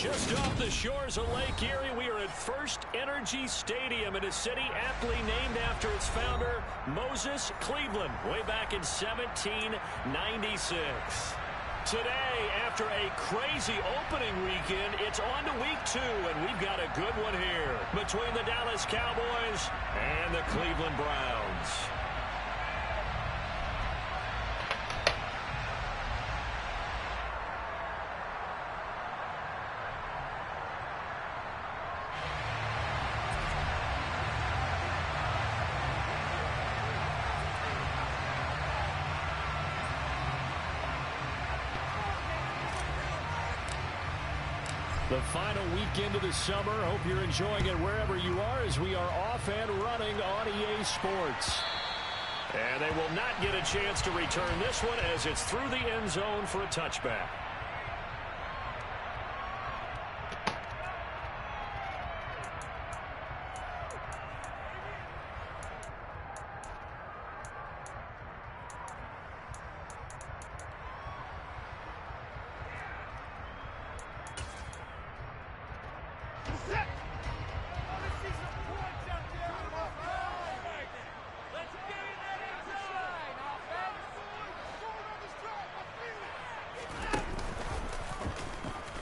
Just off the shores of Lake Erie, we are at First Energy Stadium in a city aptly named after its founder, Moses Cleveland, way back in 1796. Today, after a crazy opening weekend, it's on to week 2, and we've got a good one here between the Dallas Cowboys and the Cleveland Browns. The final weekend of the summer. Hope you're enjoying it wherever you are as we are off and running on EA Sports. And they will not get a chance to return this one as it's through the end zone for a touchback.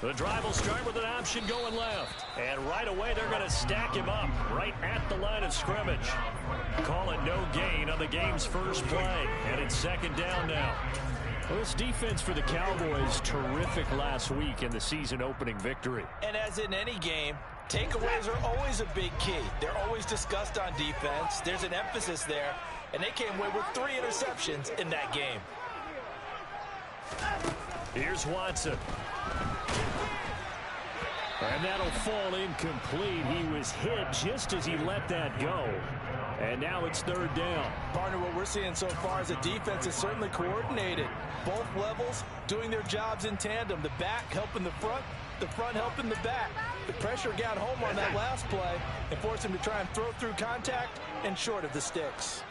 The drive will start with an option going left. And right away, they're going to stack him up right at the line of scrimmage. Call it no gain on the game's first play. And it's second down now. Well, this defense for the Cowboys, terrific last week in the season-opening victory. And as in any game, takeaways are always a big key. They're always discussed on defense. There's an emphasis there. And they came away with 3 interceptions in that game. Here's Watson. And that'll fall incomplete. He was hit just as he let that go. And now it's third down. Partner, what we're seeing so far is a defense is certainly coordinated. Both levels doing their jobs in tandem. The back helping the front helping the back. The pressure got home on that last play and forced him to try and throw through contact and short of the sticks.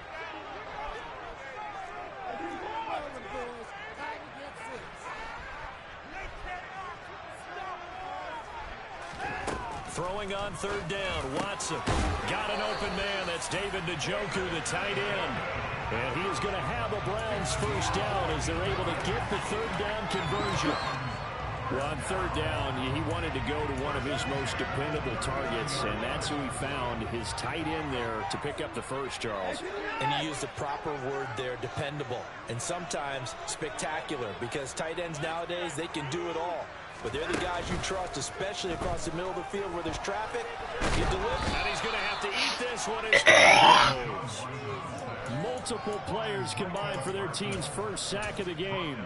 Throwing on third down, Watson. Got an open man. That's David Njoku, the tight end. And he is going to have a Browns first down as they're able to get the third down conversion. Well, on third down, he wanted to go to one of his most dependable targets, and that's who he found, his tight end there, to pick up the first, Charles. And he used the proper word there, dependable, and sometimes spectacular, because tight ends nowadays, they can do it all. But they're the guys you trust, especially across the middle of the field where there's traffic. You deliver. And he's going to have to eat this one. Multiple players combined for their team's first sack of the game.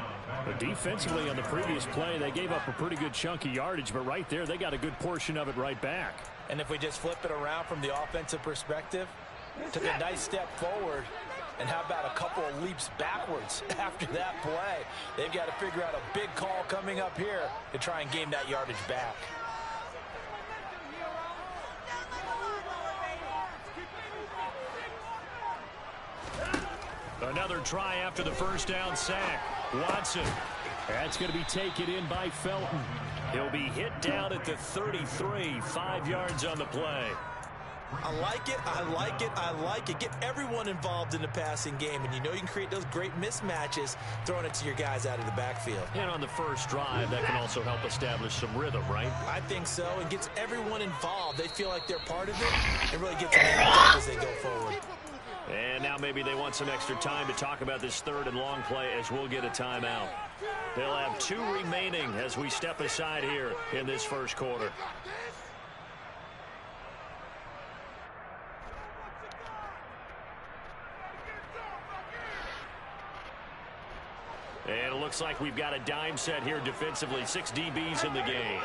But defensively on the previous play, they gave up a pretty good chunk of yardage. But right there, they got a good portion of it right back. And if we just flip it around from the offensive perspective, took a nice step forward. And how about a couple of leaps backwards after that play? They've got to figure out a big call coming up here to try and gain that yardage back. Another try after the first down sack. Watson. That's going to be taken in by Felton. He'll be hit down at the 33, 5 yards on the play. I like it, I like it, I like it. Get everyone involved in the passing game, and you know you can create those great mismatches throwing it to your guys out of the backfield. And on the first drive, that can also help establish some rhythm, right? I think so. It gets everyone involved. They feel like they're part of it. It really gets them amped up as they go forward. And now maybe they want some extra time to talk about this third and long play as we'll get a timeout. They'll have 2 remaining as we step aside here in this first quarter. And it looks like we've got a dime set here defensively. 6 DBs in the game.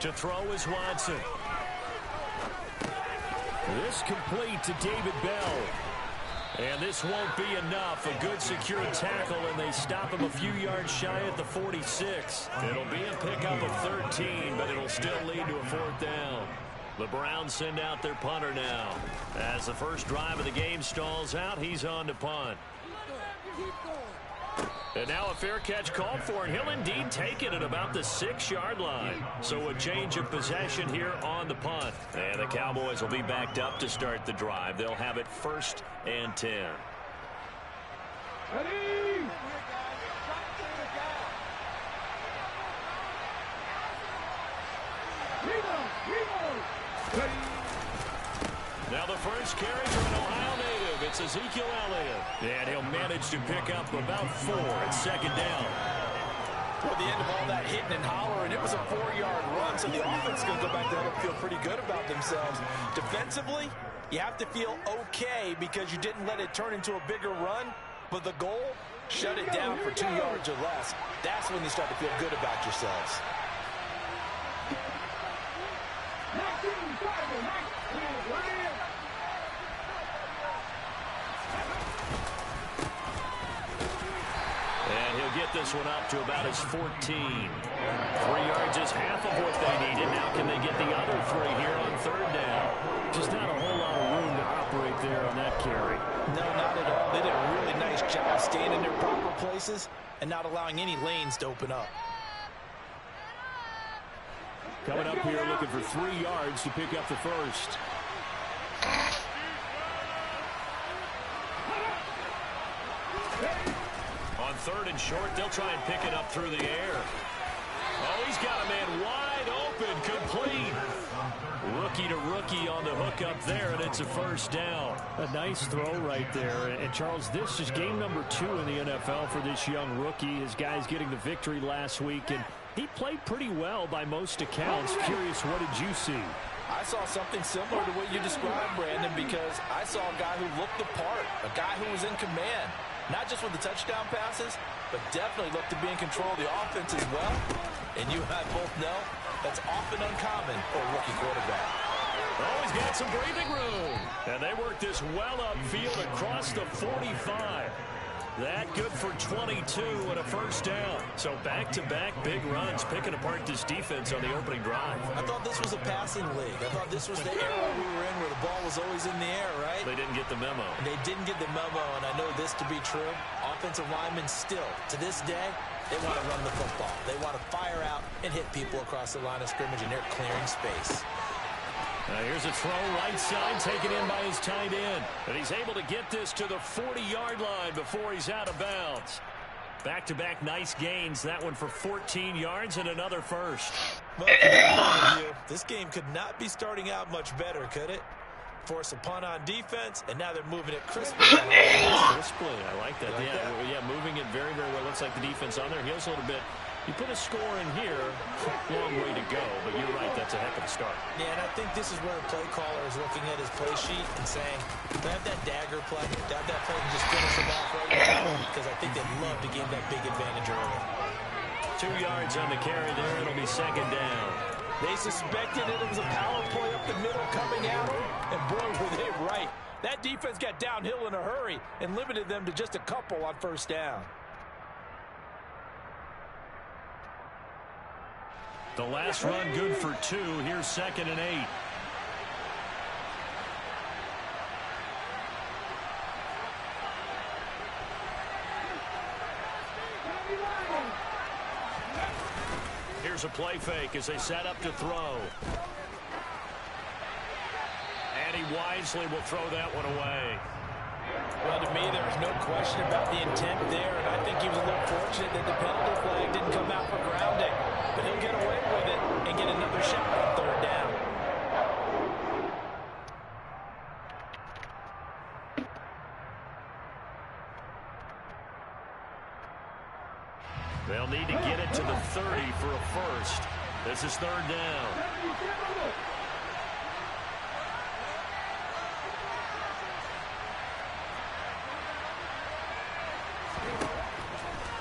To throw is Watson. This complete to David Bell. And this won't be enough. A good secured tackle, and they stop him a few yards shy at the 46. It'll be a pickup of 13, but it'll still lead to a 4th down. The Browns send out their punter now. As the first drive of the game stalls out, he's on to punt. And now a fair catch called for, and he'll indeed take it at about the 6-yard line. So a change of possession here on the punt. And the Cowboys will be backed up to start the drive. They'll have it 1st and 10. Ready? Now the first carry for an Ohio native. It's Ezekiel Elliott. And he'll manage to pick up about 4 at 2nd down. Toward the end of all that hitting and hollering, it was a 4-yard run, so the offense is going to go back there and feel pretty good about themselves. Defensively, you have to feel okay because you didn't let it turn into a bigger run, but the goal, shut it down for 2 yards or less. That's when you start to feel good about yourselves. And he'll get this one up to about his 14. 3 yards is half of what they needed. Now can they get the other 3 here on 3rd down? Just not a whole lot of room to operate there on that carry. No, not at all. They did a really nice job staying in their proper places and not allowing any lanes to open up. Coming up here looking for 3 yards to pick up the first. On 3rd and short, they'll try and pick it up through the air. Oh, he's got a man wide open, complete. Rookie to rookie on the hook up there, and it's a 1st down. A nice throw right there. And Charles, this is game number 2 in the NFL for this young rookie. His guys getting the victory last week, and he played pretty well by most accounts. Curious, what did you see? I saw something similar to what you described, Brandon, because I saw a guy who looked the part, a guy who was in command, not just with the touchdown passes, but definitely looked to be in control of the offense as well. And you and I both know that's often uncommon for a rookie quarterback. Oh, he's got some breathing room. And they work this well upfield across the 45. That good for 22 and a 1st down. So back-to-back big runs, picking apart this defense on the opening drive. I thought this was a passing league. I thought this was the era we were in where the ball was always in the air, right? They didn't get the memo. And they didn't get the memo, and I know this to be true. Offensive linemen still, to this day, they want to run the football. They want to fire out and hit people across the line of scrimmage, and they're clearing space. Here's a throw right side taken in by his tight end. And he's able to get this to the 40-yard line before he's out of bounds. Back-to-back nice gains. That one for 14 yards and another first. Well, from that point of view, this game could not be starting out much better, could it? Force a punt on defense, and now they're moving it crisply. Crisply, I like that. Yeah, moving it very, very well. Looks like the defense on their heels a little bit. You put a score in here, long way to go, but you're right, that's a heck of a start. Yeah, and I think this is where the play caller is looking at his play sheet and saying, grab that dagger play, grab that play and just finish them off right now, because I think they'd love to gain that big advantage early. 2 yards on the carry there, it'll be 2nd down. They suspected it was a power play up the middle coming out, and boy, were they right. That defense got downhill in a hurry and limited them to just a couple on 1st down. The last run good for 2. Here's 2nd and 8. Here's a play fake as they set up to throw. And he wisely will throw that one away. Well, to me, there was no question about the intent there, and I think he was a little fortunate that the penalty flag didn't come out for grounding. But he'll get away with it and get another shot on 3rd down. They'll need to get it to the 30 for a first. This is 3rd down.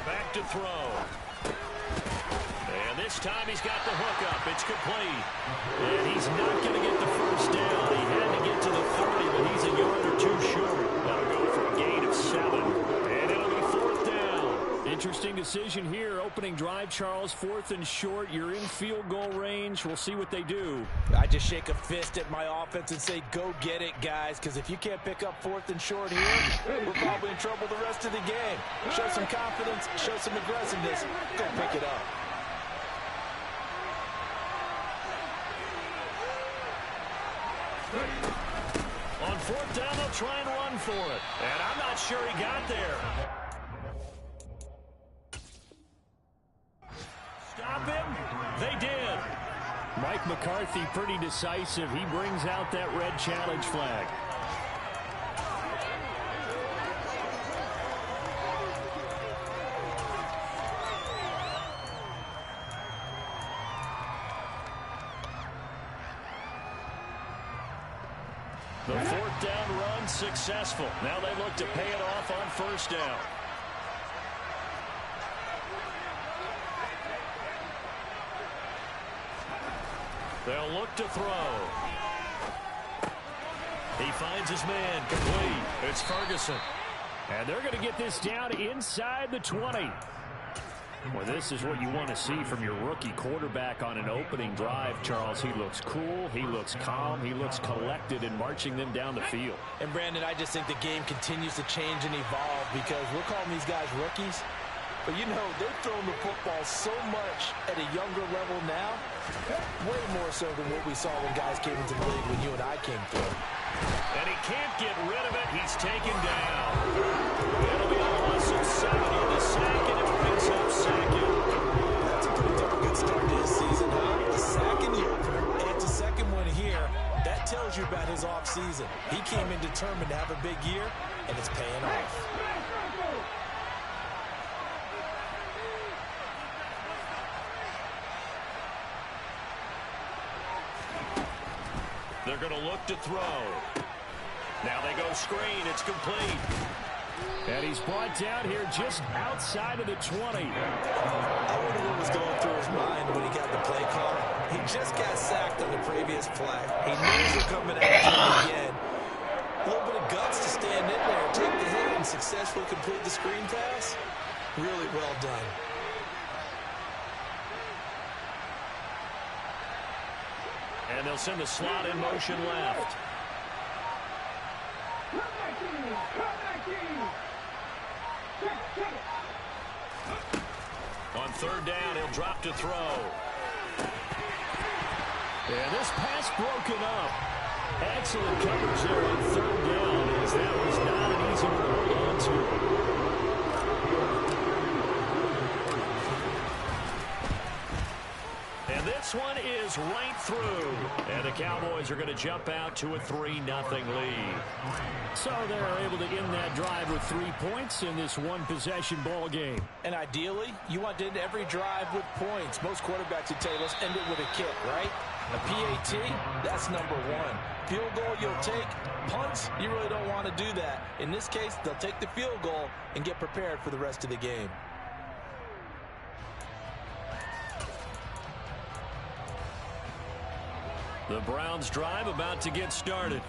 Back to throw. And this time he's got the hook up. It's complete. And he's not going to get the 1st down. He had to get to the 30, but he's a yard or 2 short. That'll go for a gain of 7. And it'll be 4th down. Interesting to decision here. Opening drive, Charles, 4th and short. You're in field goal range. We'll see what they do. I just shake a fist at my offense and say, go get it, guys, because if you can't pick up 4th and short here, we're probably in trouble the rest of the game. Show some confidence, show some aggressiveness, go pick it up. On 4th down, they'll try and run for it. And I'm not sure he got there. Stop him. They did. Mike McCarthy pretty decisive. He brings out that red challenge flag. The 4th down run successful. Now they look to pay it off on 1st down. They'll look to throw. He finds his man complete. It's Ferguson. And they're going to get this down inside the 20. Well, this is what you want to see from your rookie quarterback on an opening drive, Charles. He looks cool, he looks calm, he looks collected in marching them down the field. And, Brandon, I just think the game continues to change and evolve because we're calling these guys rookies. But, you know, they've thrown the football so much at a younger level now, way more so than what we saw when guys came into the league when you and I came through. And he can't get rid of it. He's taken down. It'll be a loss of 70 to sack, and it brings up second. That's a pretty darn good start to his season, huh? The sack in the opener, and it's a second one here. That tells you about his offseason. He came in determined to have a big year, and it's paying off. They're going to look to throw. Now they go screen. It's complete. And he's brought down here just outside of the 20. I wonder what was going through his mind when he got the play call. He just got sacked on the previous play. He knows they're coming after him again. A little bit of guts to stand in there, take the hit, and successfully complete the screen pass. Really well done. And they'll send the slot in motion left. On 3rd down, he'll drop to throw. And this pass broken up. Excellent coverage there on 3rd down, as that was not an easy one to hold on to. And this one is right through. And the Cowboys are going to jump out to a 3-0 lead. So they're able to end that drive with 3 points in this one-possession ball game. And ideally, you want to end every drive with points. Most quarterbacks would tell you, let's end it with a kick, right? A PAT, that's number 1. Field goal you'll take. Punts, you really don't want to do that. In this case, they'll take the field goal and get prepared for the rest of the game. The Browns drive about to get started.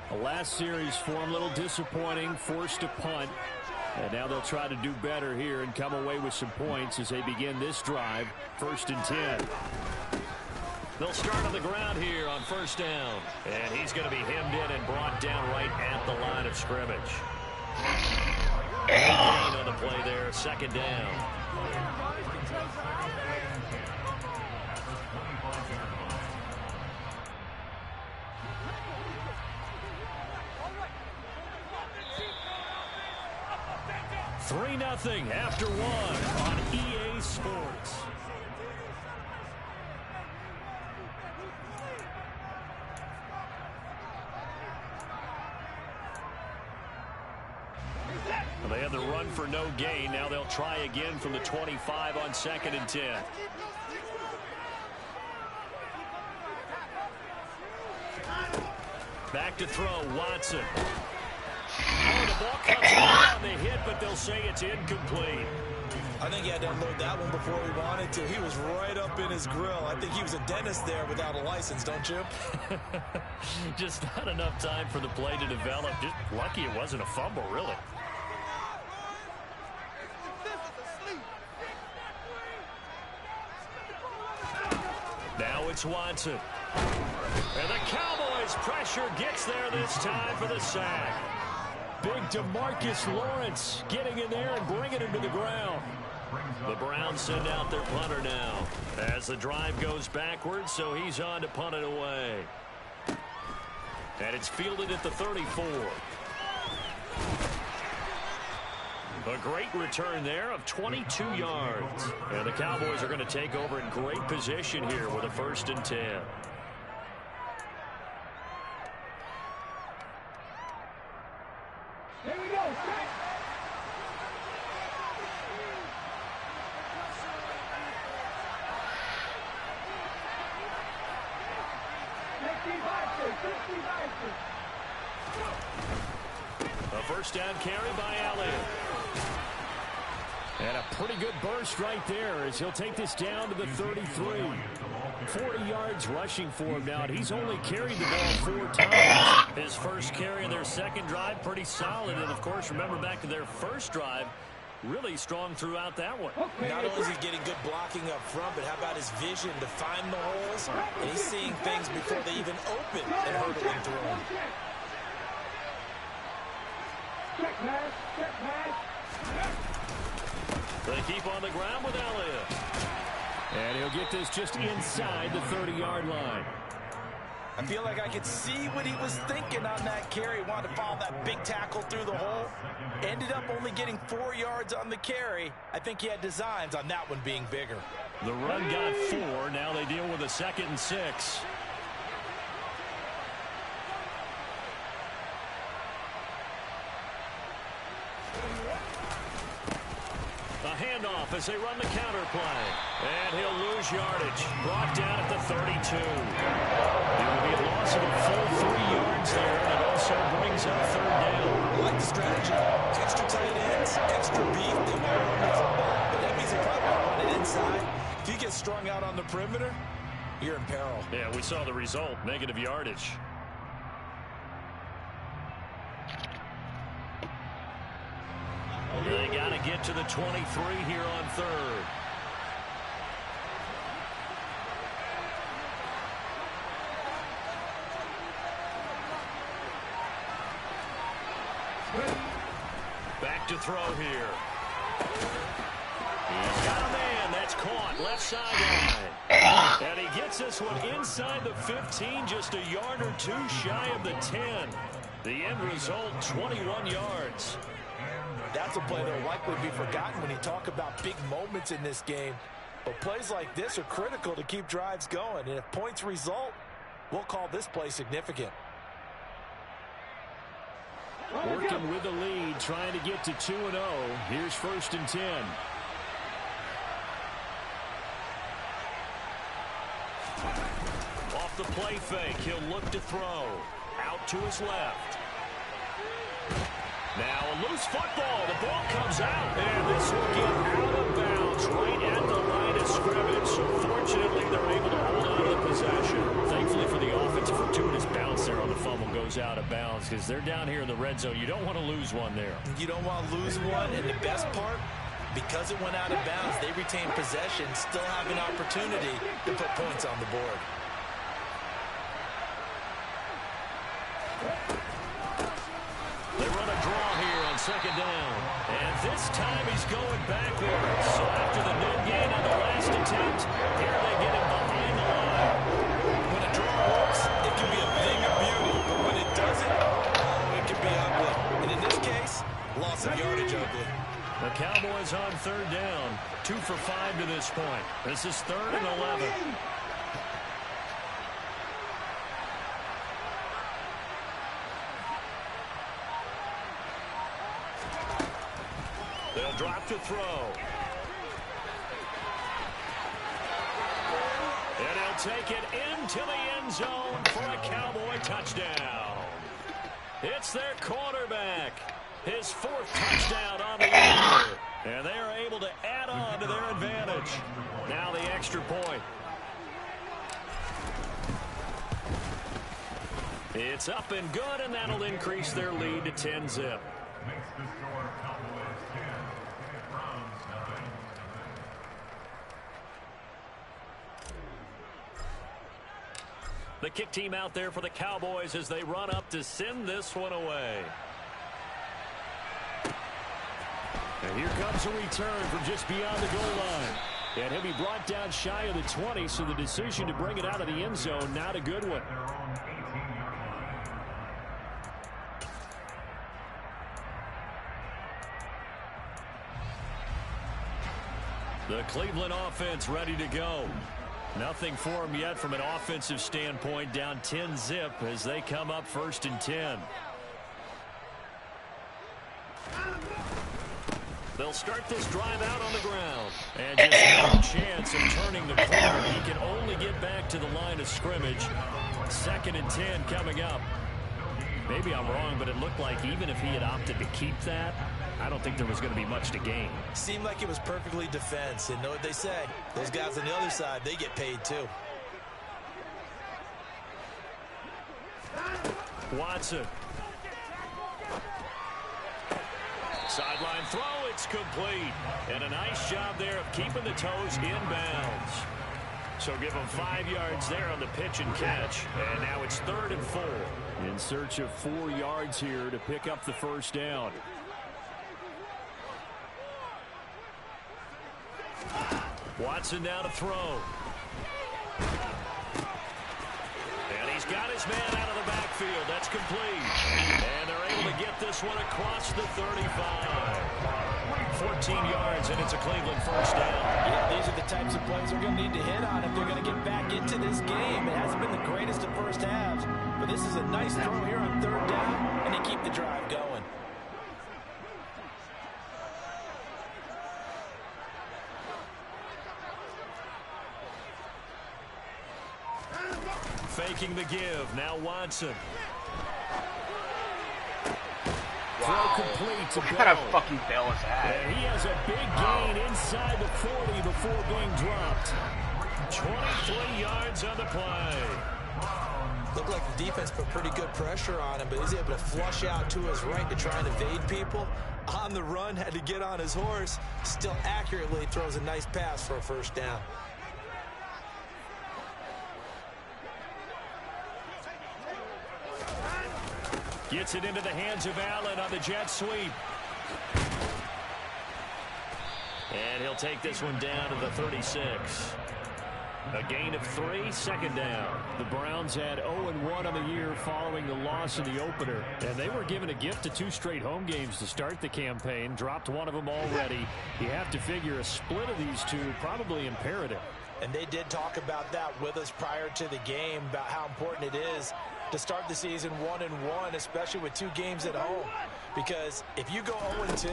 The last series for them, a little disappointing, forced to punt. And now they'll try to do better here and come away with some points as they begin this drive, 1st and 10. They'll start on the ground here on 1st down. And he's going to be hemmed in and brought down right at the line of scrimmage. Gain on the play there, 2nd down. Three 3-0 after 1 on EA Sports. Well, they had the run for no gain. Now they'll try again from the 25 on 2nd and 10. Back to throw, Watson. Oh, the ball comes out on the hit, but they'll say it's incomplete. I think he had to unload that one before he wanted to. He was right up in his grill. I think he was a dentist there without a license, don't you? Just not enough time for the play to develop. Just lucky it wasn't a fumble, really. it's Watson. And the Cowboys' pressure gets there this time for the sack. Big DeMarcus Lawrence getting in there and bringing him to the ground. The Browns send out their punter now as the drive goes backwards, so he's on to punt it away. And it's fielded at the 34. A great return there of 22 yards. And the Cowboys are going to take over in great position here with a 1st and 10. Here we go. A 1st down carry by Elliott. And a pretty good burst right there as he'll take this down to the 33. 40 yards rushing for him now. He's only carried the ball 4 times. His first carry of their second drive, pretty solid. And, of course, remember back to their first drive, really strong throughout that one. Not only is he getting good blocking up front, but how about his vision to find the holes? And he's seeing things before they even open and hurdling through them. Check pass, check pass. They keep on the ground with Elliott. And he'll get this just inside the 30-yard line. I feel like I could see what he was thinking on that carry. Wanted to follow that big tackle through the hole. Ended up only getting 4 yards on the carry. I think he had designs on that one being bigger. The run got 4. Now they deal with a 2nd and 6. A handoff as they run the counter play. And he'll lose yardage. Brought down at the 32. It will be a loss of a full 3 yards there. And it also brings up 3rd down. I like the strategy. Extra tight ends, extra beef. They want to run the football, but that means they probably want to run it inside. If you get strung out on the perimeter, you're in peril. Yeah, we saw the result. Negative yardage. They got to get to the 23 here on 3rd. Back to throw here. He's got a man. That's caught. Left sideline. And he gets this one inside the 15, just a yard or 2 shy of the 10. The end result, 21 yards. That's a play that will likely be forgotten when you talk about big moments in this game. But plays like this are critical to keep drives going. And if points result, we'll call this play significant. Working with the lead, trying to get to 2-0. Here's 1st and 10. Off the play fake, he'll look to throw. Out to his left. Now a loose football. The ball comes out. And this will get out of bounds right at the line of scrimmage. So fortunately, they're able to hold on to the possession. Thankfully for the offense, a fortuitous bounce there on the fumble goes out of bounds because they're down here in the red zone. You don't want to lose one there. You don't want to lose one. And the best part, because it went out of bounds, they retain possession, still have an opportunity to put points on the board. They run a draw here on 2nd down. And this time he's going backwards. So after the no gain on the last attempt, here they get him behind the line. When a draw works, it can be a thing of beauty. But when it doesn't, it can be ugly. And in this case, loss of yardage ugly. The Cowboys on 3rd down. 2 for 5 to this point. This is 3rd and 11. They'll drop to throw. And he'll take it into the end zone for a Cowboy touchdown. It's their quarterback. His 4th touchdown on the year. And they are able to add on to their advantage. Now the extra point. It's up and good, and that'll increase their lead to 10-zip. The kick team out there for the Cowboys as they run up to send this one away. And here comes a return from just beyond the goal line. And he'll be brought down shy of the 20, so the decision to bring it out of the end zone, not a good one. The Cleveland offense ready to go. Nothing for them yet from an offensive standpoint, down 10-zip as they come up 1st and 10. They'll start this drive out on the ground. And just no chance of turning the corner. He can only get back to the line of scrimmage. 2nd and 10 coming up. Maybe I'm wrong, but it looked like even if he had opted to keep that, I don't think there was going to be much to gain. Seemed like it was perfectly defense. And know what they say? Those guys on the other side, they get paid too. Watson. Sideline throw, it's complete. And a nice job there of keeping the toes inbounds. So give them 5 yards there on the pitch and catch. And now it's 3rd and 4. In search of 4 yards here to pick up the first down. Watson now to throw. And he's got his man out of the backfield. That's complete. And they're able to get this one across the 35. 14 yards, and it's a Cleveland first down. Yeah, these are the types of plays they're going to need to hit on if they're going to get back into this game. It hasn't been the greatest of first halves, but this is a nice throw here on 3rd down, and they keep the drive going. Faking the give. Now Watson. Wow. Throw complete to What Bell. kind of fucking Bell is that? And he has a big gain inside the 40 before being dropped. 23 yards on the play. Looked like the defense put pretty good pressure on him, but he's able to flush out to his right to try and evade people. On the run, had to get on his horse. Still accurately throws a nice pass for a first down. Gets it into the hands of Allen on the jet sweep. And he'll take this one down to the 36. A gain of 3, 2nd down. The Browns had 0-1 on the year following the loss in the opener. And they were given a gift of 2 straight home games to start the campaign. Dropped one of them already. You have to figure a split of these two probably imperative. And they did talk about that with us prior to the game, about how important it is to start the season 1-1, especially with 2 games at home. Because if you go 0-2,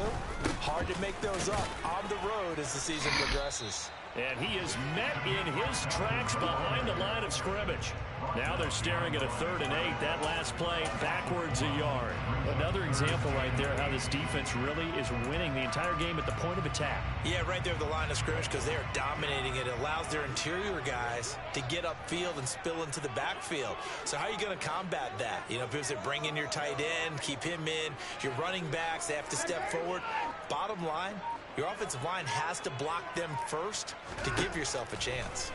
hard to make those up on the road as the season progresses. And he is met in his tracks behind the line of scrimmage. Now they're staring at a 3rd and 8. That last play backwards a yard. Another example right there how this defense really is winning the entire game at the point of attack. Yeah, right there at the line of scrimmage because they are dominating it. It allows their interior guys to get upfield and spill into the backfield. So how are you going to combat that? You know, because they bring in your tight end, keep him in. Your running backs, they have to step forward. Bottom line, your offensive line has to block them first to give yourself a chance.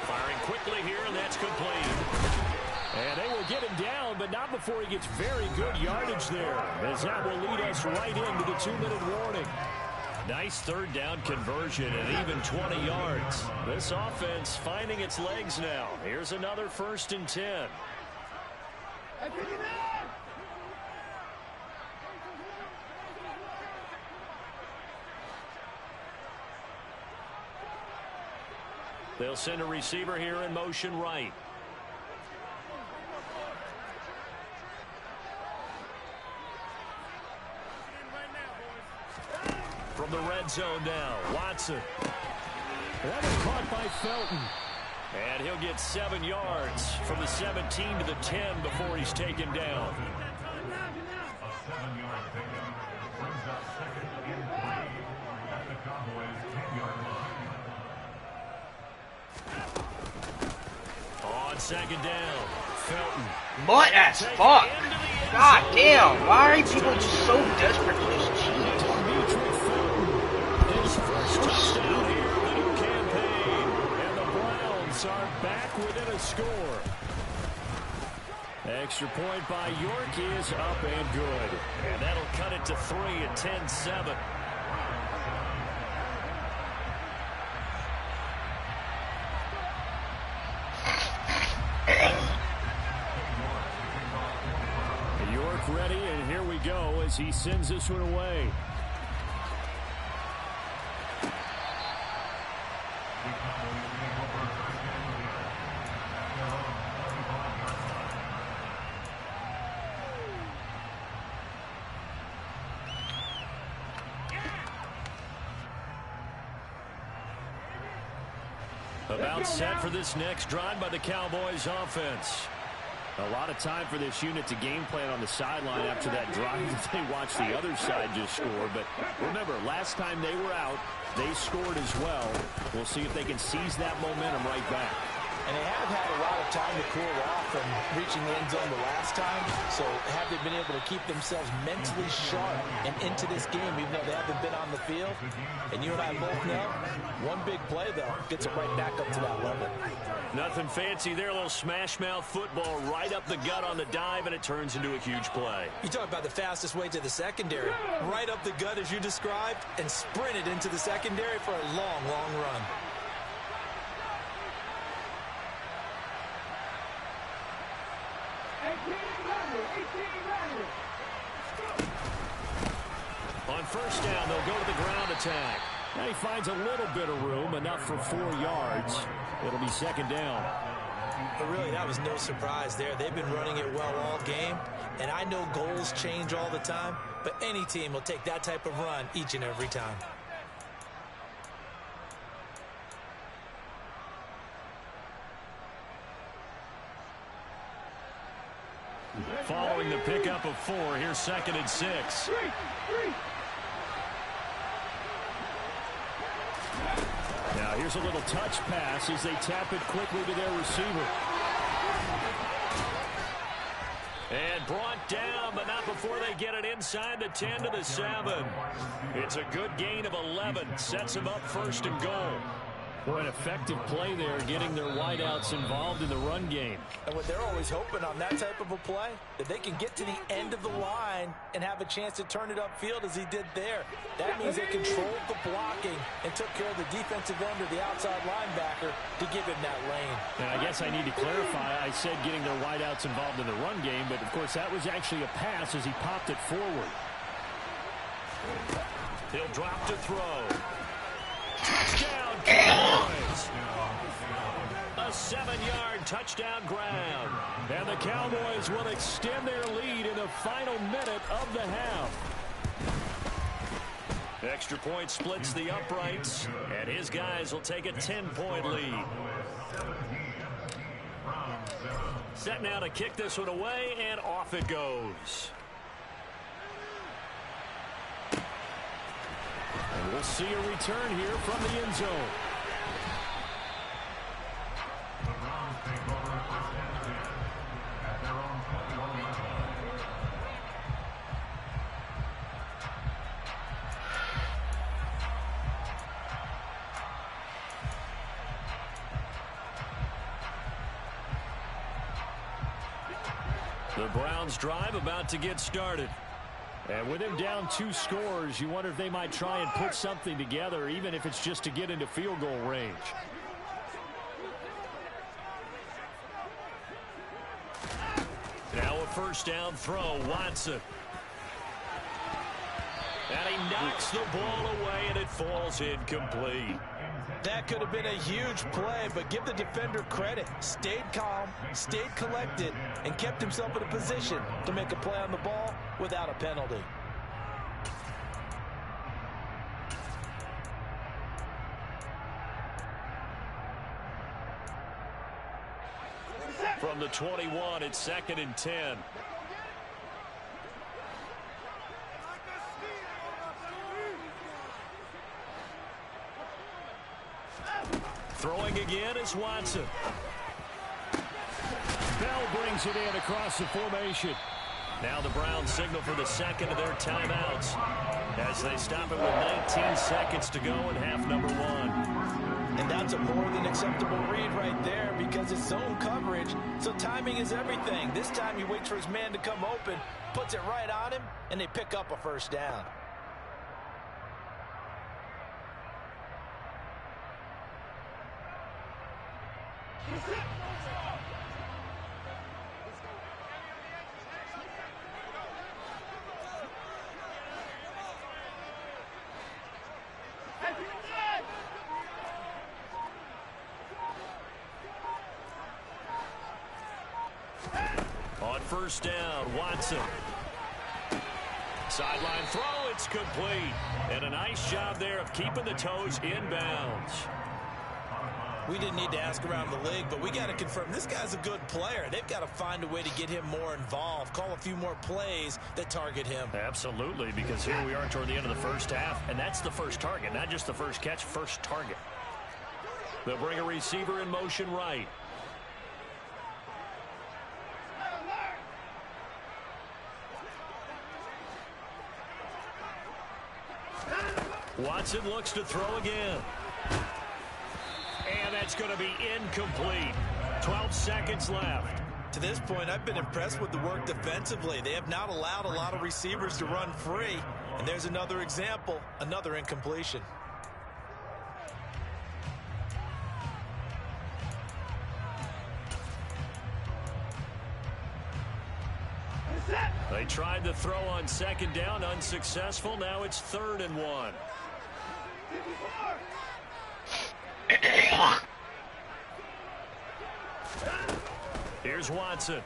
Firing quickly here, and that's complete. And they will get him down, but not before he gets very good yardage there, as that will lead us right into the 2-minute warning. Nice 3rd down conversion and even 20 yards. This offense finding its legs now. Here's another 1st and 10. They'll send a receiver here in motion right. From the red zone now, Watson. That was caught by Felton. And he'll get 7 yards from the 17 to the 10 before he's taken down. On 2nd down, Felton. What as fuck? God damn, why are people just so desperate for this cheat? His first touchdown here in the new campaign. And the Browns Saints are back within a score. Extra point by York is up and good. And that'll cut it to 3 at 10-7. York ready, and here we go as he sends this one away. About set for this next drive by the Cowboys offense. A lot of time for this unit to game plan on the sideline after that drive that they watched the other side just score. But remember, last time they were out, they scored as well. We'll see if they can seize that momentum right back. And they have had a lot of time to cool off from reaching the end zone the last time. So have they been able to keep themselves mentally sharp and into this game, even though they haven't been on the field? And you and I both know, one big play, though, gets it right back up to that level. Nothing fancy there. A little smash mouth football right up the gut on the dive, and it turns into a huge play. You talk about the fastest way to the secondary. Right up the gut, as you described, and sprinted into the secondary for a long, long run. On first down, they'll go to the ground attack. Now he finds a little bit of room, enough for 4 yards. It'll be second down. But really, that was no surprise there. They've been running it well all game, and I know goals change all the time, but any team will take that type of run each and every time. Following the pickup of 4, here's 2nd and 6. Now here's a little touch pass as they tap it quickly to their receiver. And brought down, but not before they get it inside the 10 to the 7. It's a good gain of 11. Sets them up 1st and goal. Boy, an effective play there, getting their wideouts involved in the run game. And what they're always hoping on that type of a play, that they can get to the end of the line and have a chance to turn it upfield as he did there. That means they controlled the blocking and took care of the defensive end or the outside linebacker to give him that lane. And I guess I need to clarify, I said getting their wideouts involved in the run game, but of course that was actually a pass as he popped it forward. He'll drop to throw. Touchdown, Cowboys! A 7-yard touchdown grab. And the Cowboys will extend their lead in the final minute of the half. Extra point splits the uprights, and his guys will take a 10-point lead. Set now to kick this one away, and off it goes. And we'll see a return here from the end zone. The Browns drive about to get started. And with him down 2 scores, you wonder if they might try and put something together, even if it's just to get into field goal range. Now a first down throw, Watson. And he knocks the ball away, and it falls incomplete. That could have been a huge play, but give the defender credit. Stayed calm, stayed collected, and kept himself in a position to make a play on the ball without a penalty. From the 21, it's 2nd and 10. Throwing again is Watson. Bell brings it in across the formation. Now the Browns signal for the second of their timeouts as they stop it with 19 seconds to go in half number 1. And that's a more than acceptable read right there because it's zone coverage, so timing is everything. This time he waits for his man to come open, puts it right on him, and they pick up a first down. On first down, Watson. Sideline throw, it's complete. And a nice job there of keeping the toes in bounds. We didn't need to ask around the league, but we got to confirm this guy's a good player. They've got to find a way to get him more involved, call a few more plays that target him. Absolutely, because here we are toward the end of the first half, and that's the first target, not just the first catch, first target. They'll bring a receiver in motion right. Watson looks to throw again. And that's going to be incomplete. 12 seconds left. To this point, I've been impressed with the work defensively. They have not allowed a lot of receivers to run free. And there's another example, another incompletion. They tried to throw on second down, unsuccessful. Now it's 3rd and 1. Here's Watson.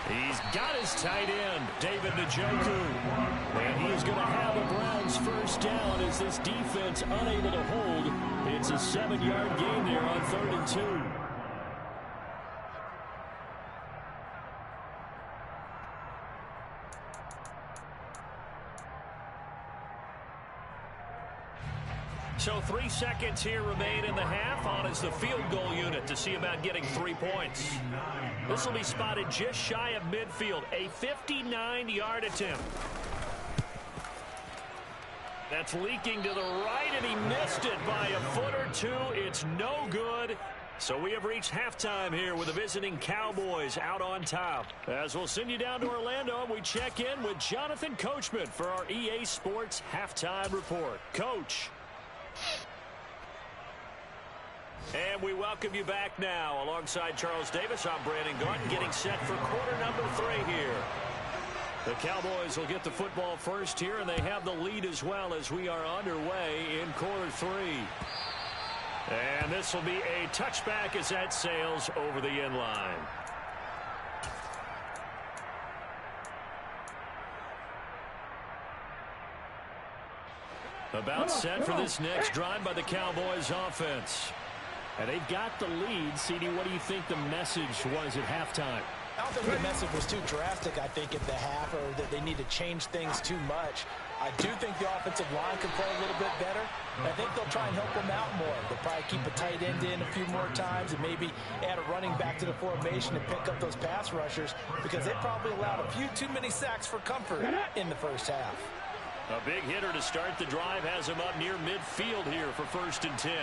He's got his tight end, David Njoku. And he is going to have a Browns first down as this defense unable to hold. It's a 7-yard gain there on 3rd and 2. So 3 seconds here remain in the half. On is the field goal unit to see about getting 3 points. This will be spotted just shy of midfield. A 59-yard attempt. That's leaking to the right, and he missed it by a foot or two. It's no good. So we have reached halftime here with the visiting Cowboys out on top. As we'll send you down to Orlando, we check in with Jonathan Coachman for our EA Sports Halftime Report. Coach. And we welcome you back now. Alongside Charles Davis, I'm Brandon Garden, getting set for quarter number 3 here. The Cowboys will get the football first here, and they have the lead as well as we are underway in quarter 3. And this will be a touchback as that sails over the end line. About set for this next drive by the Cowboys offense. And they've got the lead. CD, what do you think the message was at halftime? I don't think the message was too drastic, I think, at the half, or that they need to change things too much. I do think the offensive line can play a little bit better. I think they'll try and help them out more. They'll probably keep a tight end in a few more times and maybe add a running back to the formation and pick up those pass rushers because they probably allowed a few too many sacks for comfort in the first half. A big hitter to start the drive has him up near midfield here for 1st and 10.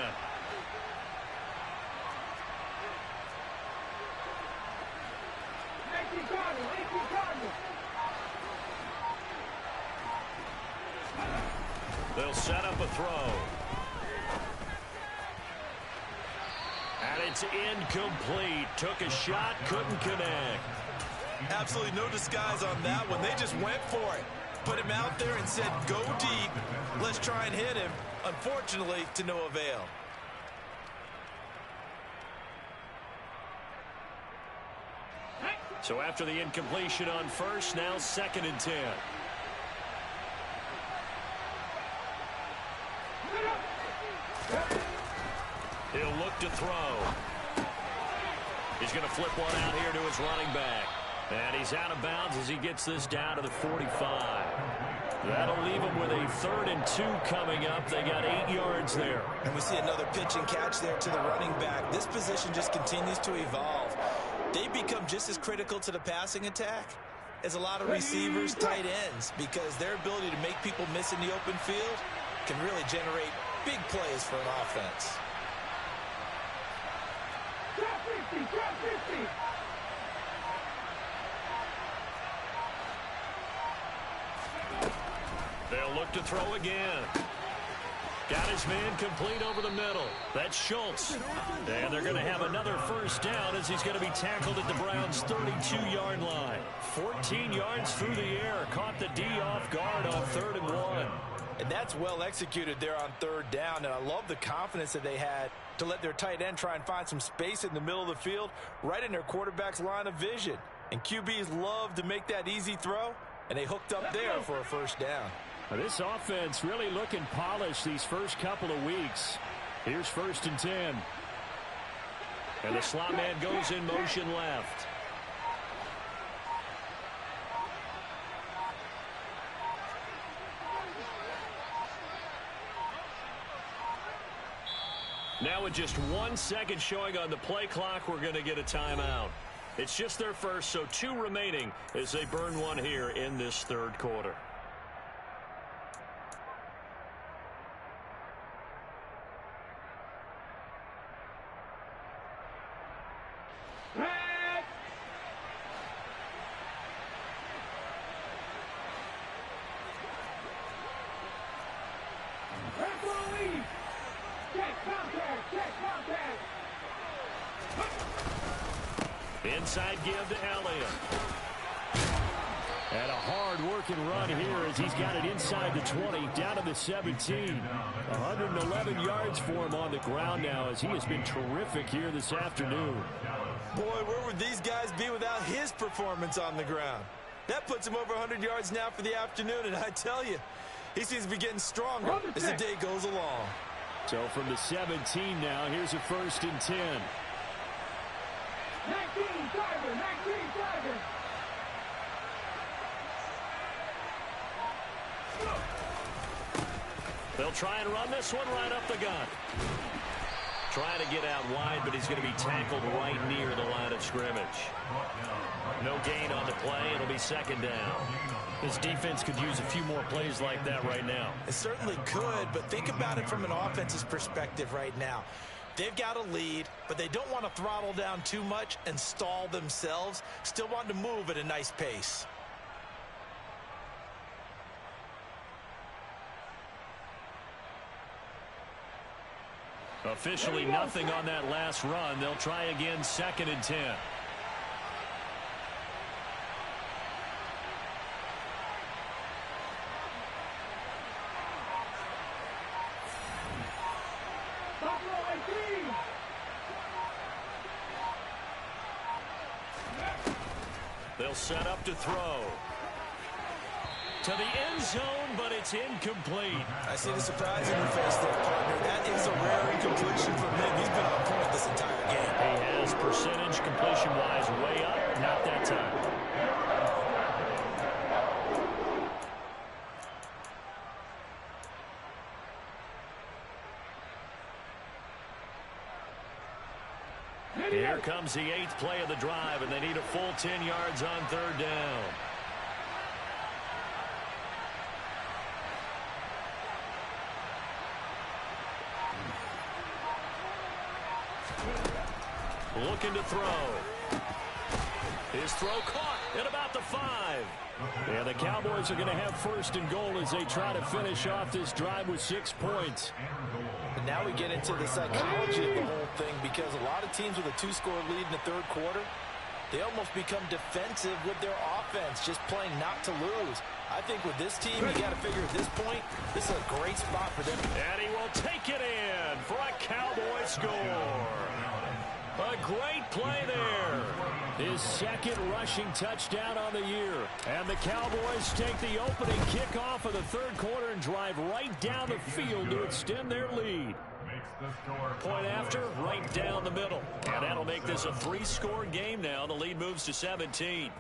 They'll set up a throw. And it's incomplete. Took a shot, couldn't connect. Absolutely no disguise on that one. They just went for it. Put him out there and said, go deep. Let's try and hit him. Unfortunately, to no avail. So after the incompletion on first, now 2nd and 10. He'll look to throw. He's going to flip one out here to his running back. And he's out of bounds as he gets this down to the 45. That'll leave him with a 3rd and 2 coming up. They got 8 yards there. And we see another pitch and catch there to the running back. This position just continues to evolve. They become just as critical to the passing attack as a lot of receivers, tight ends, because their ability to make people miss in the open field can really generate big plays for an offense. Drop 50, drop 50. They'll look to throw again. Got his man complete over the middle. That's Schultz. And they're going to have another first down as he's going to be tackled at the Browns' 32-yard line. 14 yards through the air. Caught the D off guard on 3rd and 1. And that's well executed there on 3rd down. And I love the confidence that they had to let their tight end try and find some space in the middle of the field, right in their quarterback's line of vision. And QBs love to make that easy throw, and they hooked up there for a first down. Now, this offense really looking polished these first couple of weeks. Here's 1st and 10. And the slot man goes in motion left. Now with just 1 second showing on the play clock, we're going to get a timeout. It's just their first, so 2 remaining as they burn one here in this 3rd quarter. Inside give to Elliott. And a hard-working run here as he's got it inside the 20, down to the 17. 111 yards for him on the ground now as he has been terrific here this afternoon. Boy, where would these guys be without his performance on the ground? That puts him over 100 yards now for the afternoon, and I tell you, he seems to be getting stronger as the day goes along. So from the 17 now, here's a 1st and 10. 19 Tiger, 19 Tiger. They'll try and run this one right up the gut. Trying to get out wide, but he's going to be tackled right near the line of scrimmage. No gain on the play. It'll be 2nd down. His defense could use a few more plays like that right now. It certainly could, but think about it from an offense's perspective right now. They've got a lead, but they don't want to throttle down too much and stall themselves. Still want to move at a nice pace. Officially nothing on that last run. They'll try again, 2nd and 10. They'll set up to throw. To the end zone, but it's incomplete. I see the surprise in your face there, partner. That is a rare incompletion from him. He's been on point this entire game. He has percentage completion-wise way up. Not that time. Here comes the 8th play of the drive, and they need a full 10 yards on 3rd down. Looking to throw. His throw caught at about the 5. And the Cowboys are going to have 1st and goal as they try to finish off this drive with 6 points. But now we get into the psychology of the whole thing, because a lot of teams with a 2-score lead in the 3rd quarter, they almost become defensive with their offense, just playing not to lose. I think with this team, you got to figure at this point, this is a great spot for them. And he will take it in for a Cowboy score. A great play there. His 2nd rushing touchdown on the year. And the Cowboys take the opening kickoff of the 3rd quarter and drive right down the field to extend their lead. Point after, right down the middle. And that'll make this a 3-score game now. The lead moves to 17.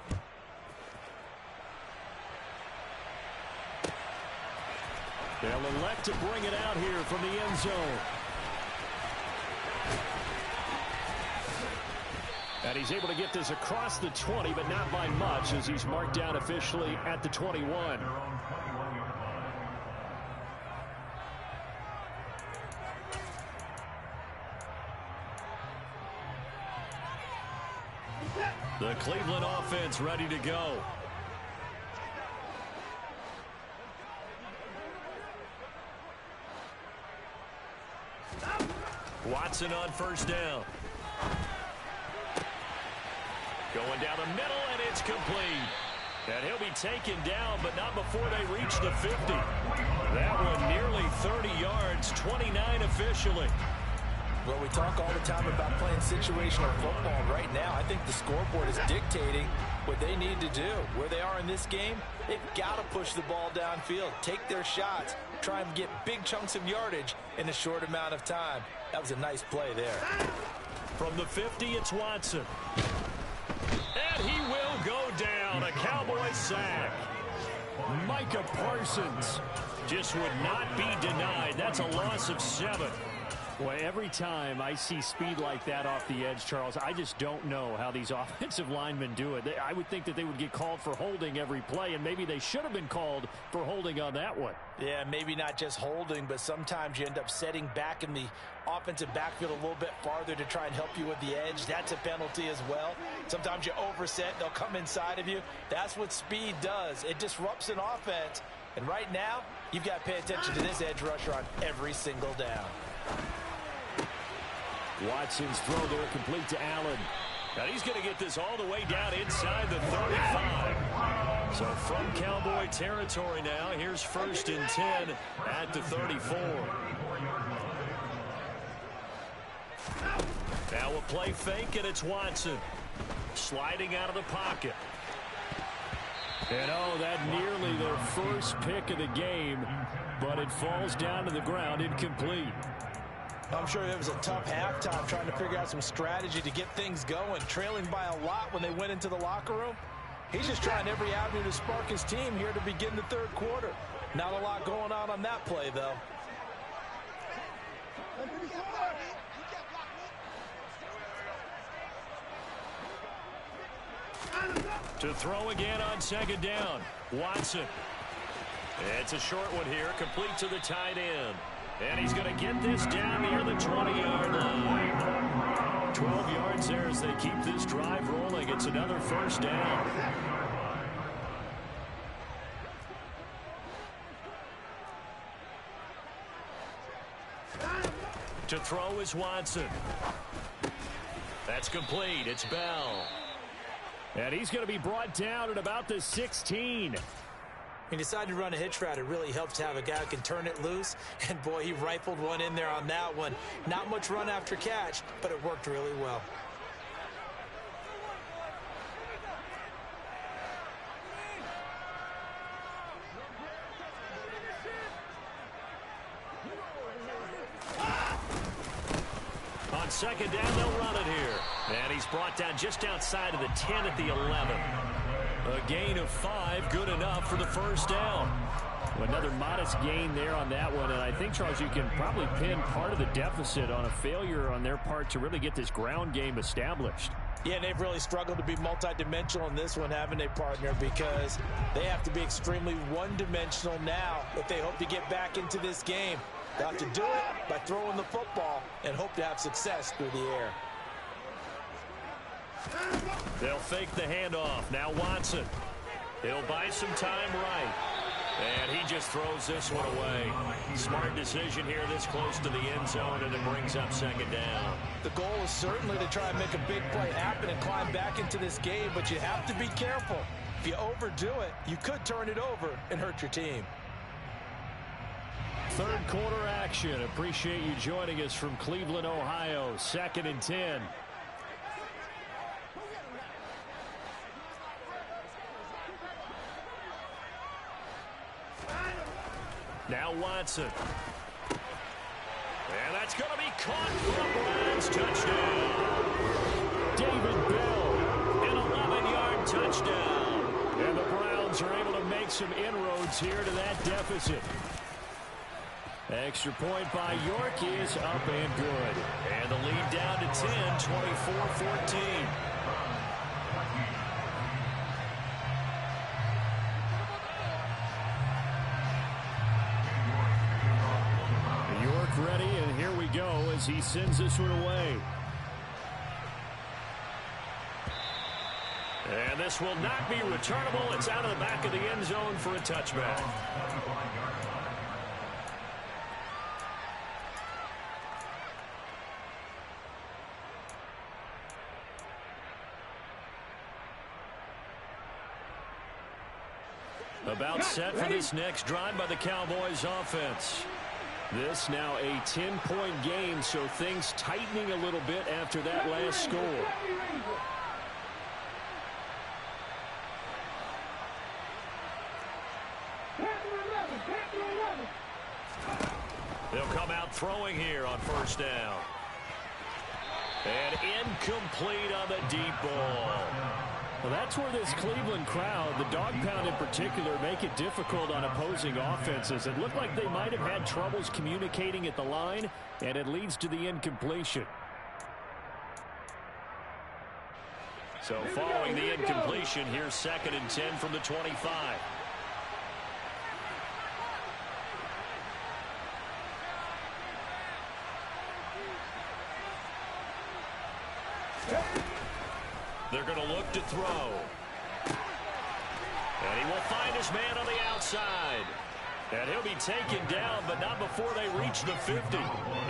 They'll elect to bring it out here from the end zone. And he's able to get this across the 20, but not by much, as he's marked down officially at the 21. The Cleveland offense ready to go. Watson on first down. Going down the middle, and it's complete. And he'll be taken down, but not before they reach the 50. That one nearly 30 yards, 29 officially. Well, we talk all the time about playing situational football. Right now, I think the scoreboard is dictating what they need to do. Where they are in this game, they've got to push the ball downfield, take their shots, try and get big chunks of yardage in a short amount of time. That was a nice play there. From the 50, it's Watson. And he will go down. A Cowboy sack. Micah Parsons just would not be denied. That's a loss of 7. Well, every time I see speed like that off the edge, Charles, I just don't know how these offensive linemen do it. I would think that they would get called for holding every play, and maybe they should have been called for holding on that one. Yeah, maybe not just holding, but sometimes you end up setting back in the offensive backfield a little bit farther to try and help you with the edge. That's a penalty as well. Sometimes you overset, they'll come inside of you. That's what speed does. It disrupts an offense. And right now, you've got to pay attention to this edge rusher on every single down. Watson's throw there complete to Allen. Now he's going to get this all the way down inside the 35. So from Cowboy territory now, here's 1st and 10 at the 34. Now a play fake, and it's Watson. Sliding out of the pocket. And oh, that nearly their first pick of the game, but it falls down to the ground incomplete. I'm sure it was a tough halftime trying to figure out some strategy to get things going. Trailing by a lot when they went into the locker room. He's just trying every avenue to spark his team here to begin the third quarter. Not a lot going on that play, though. To throw again on 2nd down. Watson. It's a short one here, complete to the tight end. And he's going to get this down near the 20-yard line. 12 yards there as they keep this drive rolling. It's another 1st down. To throw is Watson. That's complete. It's Bell. And he's going to be brought down at about the 16. He decided to run a hitch route. It really helps to have a guy who can turn it loose. And, boy, he rifled one in there on that one. Not much run after catch, but it worked really well. On 2nd down, they'll run it here. And he's brought down just outside of the 10 at the 11. A gain of 5, good enough for the 1st down. Another modest gain there on that one, and I think, Charles, you can probably pin part of the deficit on a failure on their part to really get this ground game established. Yeah, and they've really struggled to be multidimensional in this one, haven't they, partner? Because they have to be extremely one-dimensional now if they hope to get back into this game. They'll have to do it by throwing the football and hope to have success through the air. They'll fake the handoff. Now Watson. He'll buy some time right. And he just throws this one away. Smart decision here this close to the end zone, and it brings up 2nd down. The goal is certainly to try and make a big play happen and climb back into this game, but you have to be careful. If you overdo it, you could turn it over and hurt your team. Third quarter action. Appreciate you joining us from Cleveland, Ohio. 2nd and 10. Now Watson. And that's going to be caught for a Browns touchdown. David Bell. An 11-yard touchdown. And the Browns are able to make some inroads here to that deficit. Extra point by York is up and good. And the lead down to 10, 24-14. Ready, and here we go as he sends this one away. And this will not be returnable. It's out of the back of the end zone for a touchback. About set for this next drive by the Cowboys offense. This now a 10-point game, so things tightening a little bit after that last score. They'll come out throwing here on first down. And incomplete on the deep ball. Well, that's where this Cleveland crowd, the dog pound in particular, make it difficult on opposing offenses. It looked like they might have had troubles communicating at the line, and it leads to the incompletion. So following the incompletion, here's 2nd and 10 from the 25. They're going to look to throw. And he will find his man on the outside. And he'll be taken down, but not before they reach the 50.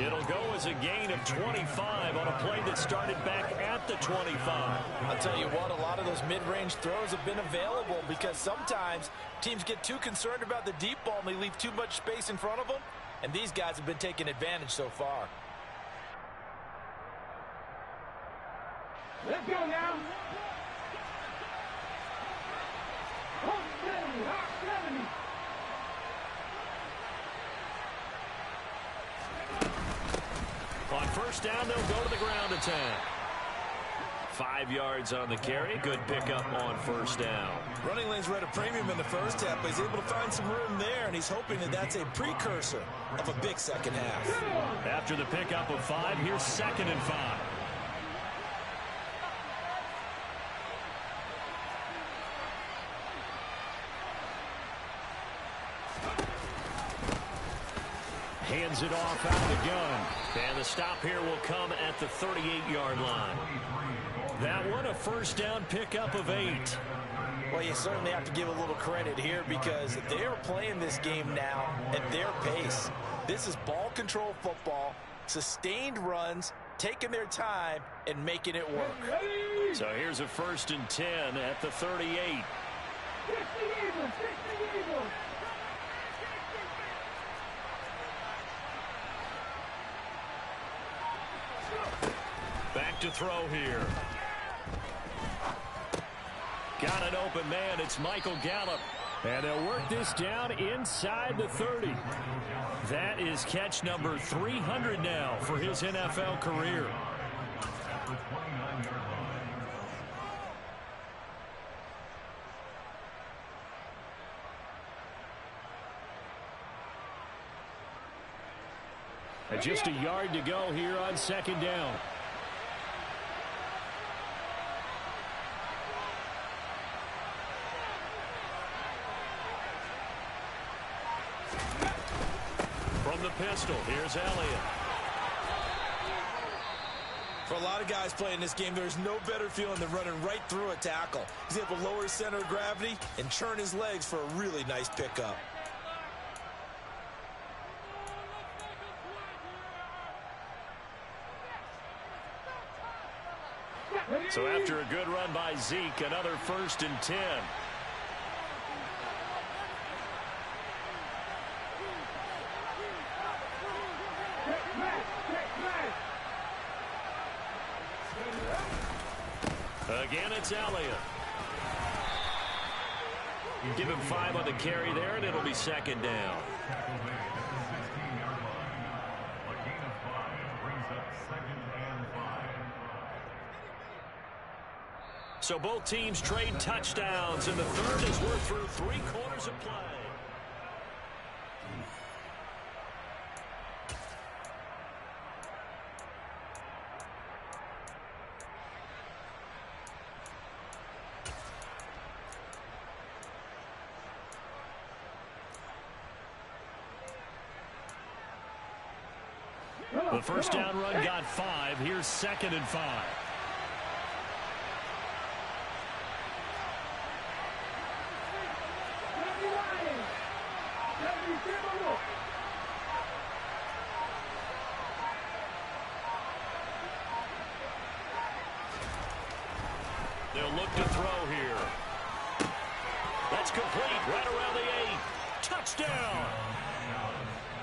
It'll go as a gain of 25 on a play that started back at the 25. I'll tell you what, a lot of those mid-range throws have been available because sometimes teams get too concerned about the deep ball and they leave too much space in front of them. And these guys have been taking advantage so far. Let's go now. Hot 70, hot 70. On first down, they'll go to the ground attack. 5 yards on the carry. Good pickup on first down. Running lanes were at a premium in the first half, but he's able to find some room there, and he's hoping that that's a precursor of a big second half. After the pickup of 5, here's 2nd and 5. Hands it off out of the gun. And the stop here will come at the 38-yard line. That one, a first down pickup of 8. Well, you certainly have to give a little credit here because they're playing this game now at their pace. This is ball control football, sustained runs, taking their time, and making it work. So here's a 1st and 10 at the 38. 60 Eagles, 60 Eagles. Back to throw here. Got an open man. It's Michael Gallup. And they'll work this down inside the 30. That is catch number 300 now for his NFL career. And just a yard to go here on 2nd down. From the pistol, here's Elliott. For a lot of guys playing this game, there's no better feeling than running right through a tackle. He's able to lower his center of gravity and churn his legs for a really nice pickup. So after a good run by Zeke, another 1st and 10. Again, it's Elliott. Give him 5 on the carry there, and it'll be 2nd down. So both teams trade touchdowns, and the third as we're through 3 quarters of play. The first down run got 5. Here's 2nd and 5. They'll look to throw here. That's complete right around the 8. Touchdown!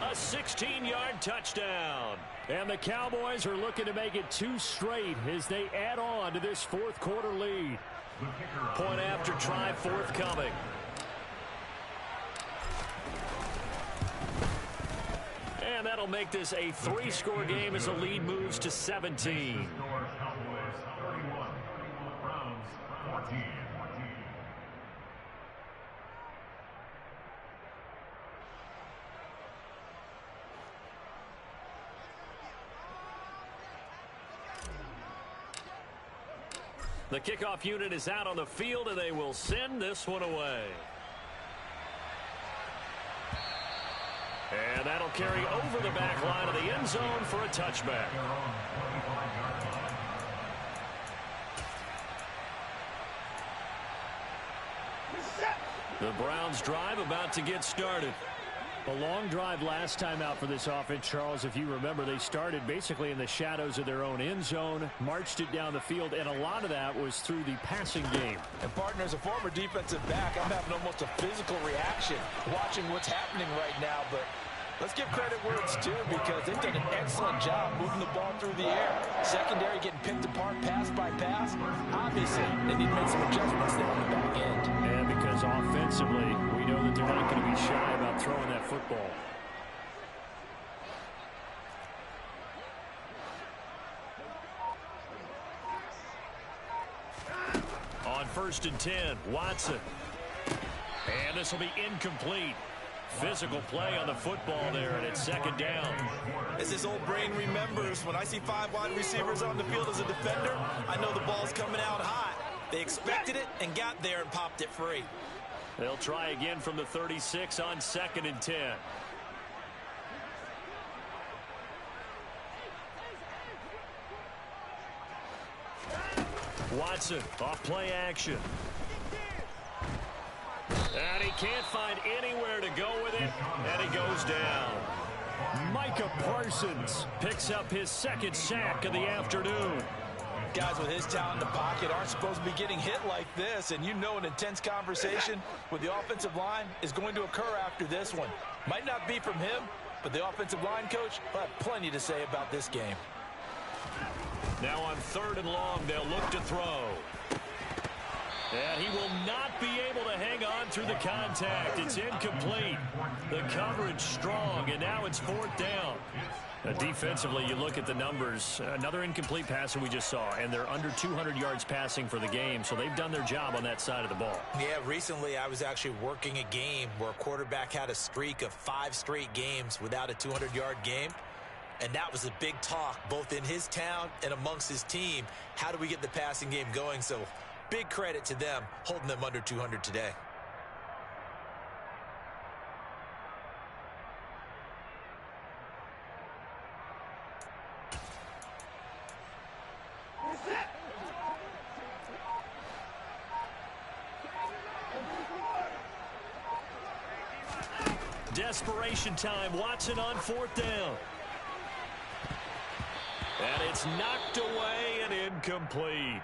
A 16-yard touchdown. And the Cowboys are looking to make it 2 straight as they add on to this fourth quarter lead. Point after try forthcoming. And that'll make this a 3-score game as the lead moves to 17. The kickoff unit is out on the field, and they will send this one away. And that'll carry over the back line of the end zone for a touchback. The Browns drive about to get started. A long drive last time out for this offense, Charles. If you remember, they started basically in the shadows of their own end zone, marched it down the field, and a lot of that was through the passing game. And partner, as a former defensive back, I'm having almost a physical reaction watching what's happening right now. But let's give credit where it's due, because they've done an excellent job moving the ball through the air. Secondary getting picked apart pass by pass. Obviously, they need to make some adjustments there on the back end. And because offensively, we know that they're not going to be shy about throwing that football. On 1st and 10, Watson. And this will be incomplete. Physical play on the football there, and it's 2nd down. As his old brain remembers, when I see 5 wide receivers on the field as a defender, I know the ball's coming out hot. They expected it and got there and popped it free. They'll try again from the 36 on 2nd and 10. Watson off play action. And he can't find anywhere to go with it, and he goes down. Micah Parsons picks up his 2nd sack of the afternoon. Guys with his talent in the pocket aren't supposed to be getting hit like this, and you know an intense conversation with the offensive line is going to occur after this one. Might not be from him, but the offensive line coach will have plenty to say about this game. Now on 3rd and long, they'll look to throw. And he will not be able to hang on through the contact. It's incomplete. The coverage strong, and now it's 4th down. Defensively, you look at the numbers. Another incomplete pass that we just saw, and they're under 200 yards passing for the game, so they've done their job on that side of the ball. Yeah, recently I was actually working a game where a quarterback had a streak of 5 straight games without a 200-yard game. And that was a big talk, both in his town and amongst his team. How do we get the passing game going? So big credit to them, holding them under 200 today. Desperation time. Watson on 4th down. And it's knocked away and incomplete.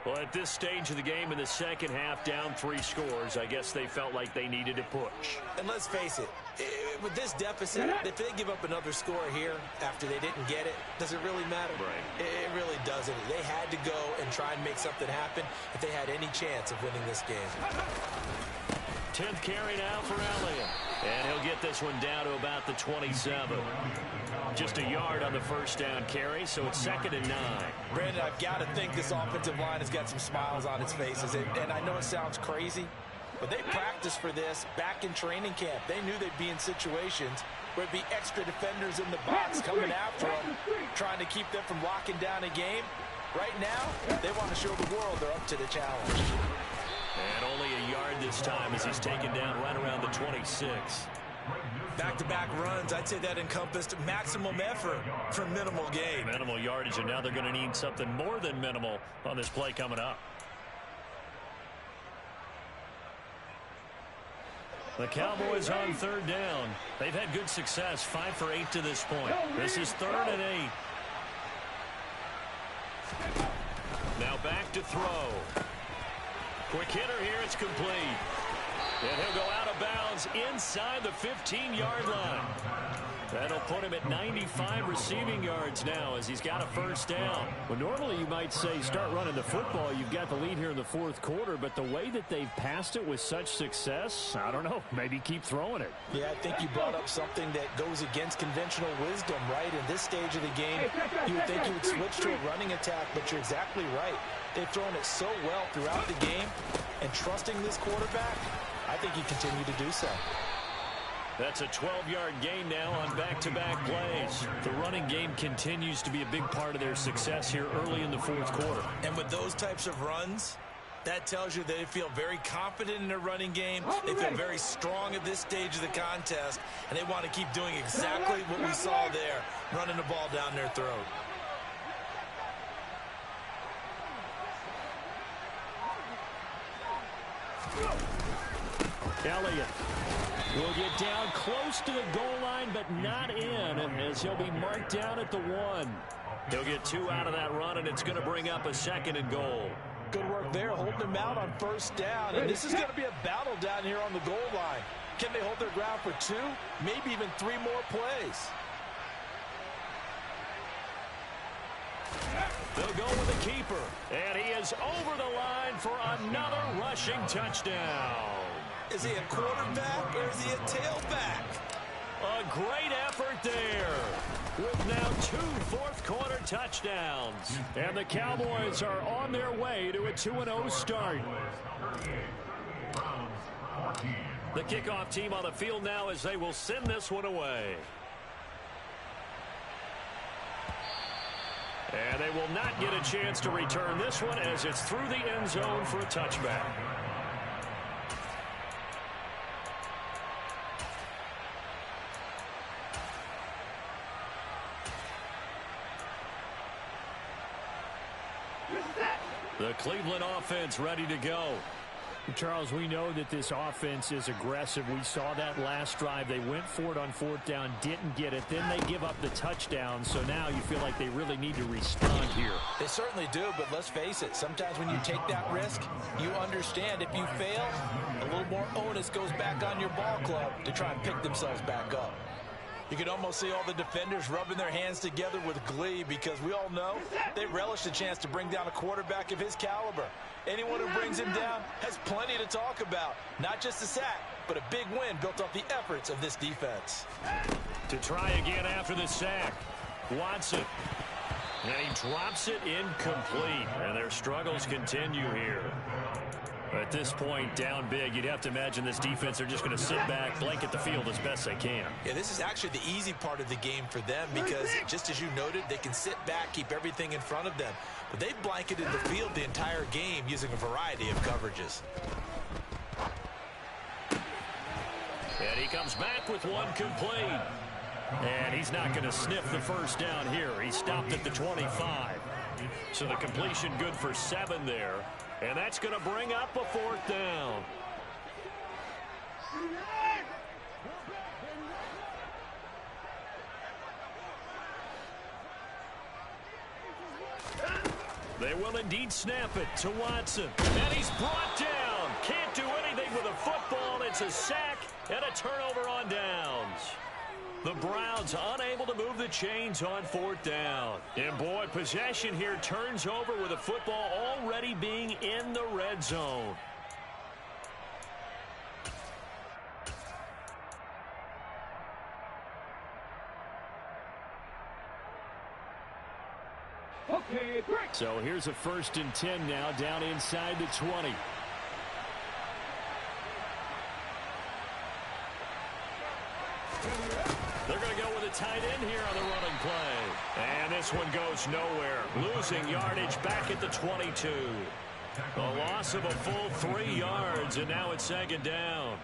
Well, at this stage of the game in the second half, down 3 scores, I guess they felt like they needed to push. And let's face it, with this deficit, if they give up another score here after they didn't get it, does it really matter? Right. It really doesn't. They had to go and try and make something happen if they had any chance of winning this game. 10th carry now for Elliott. And he'll get this one down to about the 27. Just a yard on the 1st down carry, so it's 2nd and 9. Brandon, I've got to think this offensive line has got some smiles on its faces. And I know it sounds crazy, but they practiced for this back in training camp. They knew they'd be in situations where it'd be extra defenders in the box coming after them, trying to keep them from locking down a game. Right now, they want to show the world they're up to the challenge. And only a yard this time as he's taken down right around the 26. Back-to-back runs, I'd say that encompassed maximum effort for minimal gain. Minimal yardage, and now they're going to need something more than minimal on this play coming up. The Cowboys on 3rd down. They've had good success, 5 for 8 to this point. This is 3rd and 8. Now back to throw. Quick hitter here. It's complete. And he'll go out of bounds inside the 15-yard line. That'll put him at 95 receiving yards now as he's got a first down. Well, normally you might say start running the football. You've got the lead here in the fourth quarter, but the way that they've passed it with such success, I don't know, maybe keep throwing it. Yeah, I think you brought up something that goes against conventional wisdom, right? In this stage of the game, you would think you would switch to a running attack, but you're exactly right. They've thrown it so well throughout the game, and trusting this quarterback, I think you continue to do so. That's a 12-yard gain now on back-to-back plays. The running game continues to be a big part of their success here early in the fourth quarter. And with those types of runs, that tells you they feel very confident in their running game. They feel very strong at this stage of the contest, and they want to keep doing exactly what we saw there, running the ball down their throat. Elliott will get down close to the goal line, but not in, as he'll be marked down at the 1. He'll get 2 out of that run, and it's going to bring up a 2nd and goal. Good work there, holding him out on first down. And this is going to be a battle down here on the goal line. Can they hold their ground for 2, maybe even 3 more plays? They'll go with the keeper, and he is over the line for another rushing touchdown. Is he a quarterback or is he a tailback? A great effort there with now 2 fourth-quarter touchdowns. And the Cowboys are on their way to a 2-0 start. The kickoff team on the field now as they will send this one away. And they will not get a chance to return this one as it's through the end zone for a touchback. The Cleveland offense ready to go. Charles, we know that this offense is aggressive. We saw that last drive. They went for it on 4th down, didn't get it. Then they give up the touchdown. So now you feel like they really need to respond here. They certainly do, but let's face it. Sometimes when you take that risk, you understand if you fail, a little more onus goes back on your ball club to try and pick themselves back up. You can almost see all the defenders rubbing their hands together with glee because we all know they relish the chance to bring down a quarterback of his caliber. Anyone who brings him down has plenty to talk about. Not just a sack, but a big win built off the efforts of this defense. To try again after the sack, Watson. And he drops it incomplete. And their struggles continue here. At this point, down big, you'd have to imagine this defense, they're just going to sit back, blanket the field as best they can. Yeah, this is actually the easy part of the game for them because, just as you noted, they can sit back, keep everything in front of them. But they've blanketed the field the entire game using a variety of coverages. And he comes back with one complete. And he's not going to sniff the first down here. He stopped at the 25. So the completion good for 7 there. And that's going to bring up a 4th down. They will indeed snap it to Watson. And he's brought down. Can't do anything with a football. It's a sack and a turnover on downs. The Browns unable to move the chains on 4th down. And boy, possession here turns over with the football already being in the red zone. Okay, great. So here's a 1st and 10 now down inside the 20. They're going to go with a tight end here on the running play. And this one goes nowhere. Losing yardage back at the 22. A loss of a full 3 yards, and now it's 2nd down.